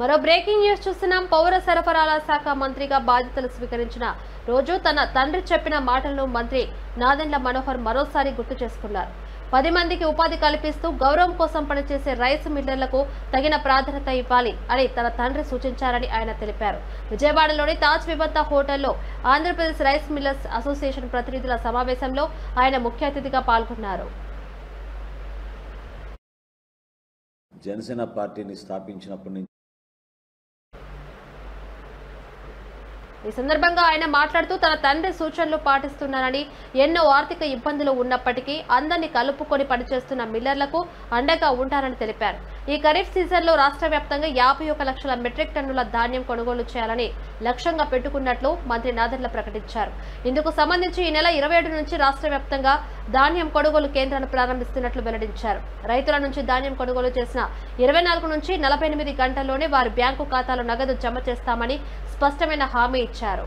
మరో breaking news చూస్తున్నాం. పౌర సరఫరాల శాఖ మంత్రిగా బాధ్యతలు స్వీకరించిన రోజు తన తండ్రి చెప్పిన మాటలను మంత్రి నాదెండ్ల మనోహర్ మరోసారి గుర్తు చేసుకున్నారు. 10 మందికి ఉపాధి కల్పిస్తూ గౌరవం కోసం పనిచేసే రైస్ మిల్లర్లకు తగిన ప్రాధాన్యత ఇవ్వాలి అని తన తండ్రి సూచించారని ఆయన తెలిపారు. విజయవాడలోని తాజ్ విబంతా హోటల్లో ఆంధ్రప్రదేశ్ రైస్ మిల్లర్స్ అసోసియేషన్ ప్రతినిధుల సమావేశంలో ఆయన ముఖ్య అతిథిగా పాల్గొన్నారు. జనసేన పార్టీని స్థాపించినప్పటి నుంచి ఈ సందర్భంగా ఆయన మాట్లాడుతూ తన తండ్రి సూచనలు పాటిస్తున్నారని, ఎన్నో ఆర్థిక ఇబ్బందులు ఉన్నప్పటికీ అందరినీ కలుపుకొని పనిచేస్తున్న మిల్లర్లకు అండగా ఉంటారని తెలిపారు. ఈ ఖరీఫ్ సీజన్లో రాష్ట్ర వ్యాప్తంగా 51 లక్షల మెట్రిక్ టన్నుల ధాన్యం కొనుగోలు చేయాలని లక్ష్యంగా పెట్టుకున్నట్లు మంత్రి నాదెండ్ల ప్రకటించారు. ఇందుకు సంబంధించి ఈ నెల 27 నుంచి రాష్ట్ర వ్యాప్తంగా ధాన్యం కొనుగోలు కేంద్రాలను ప్రారంభిస్తున్నట్లు వెల్లడించారు. రైతుల నుంచి ధాన్యం కొనుగోలు చేసిన 24 నుంచి 48 గంటల్లోనే వారి బ్యాంకు ఖాతాలో నగదు జమ చేస్తామని స్పష్టమైన హామీ ఇచ్చారు.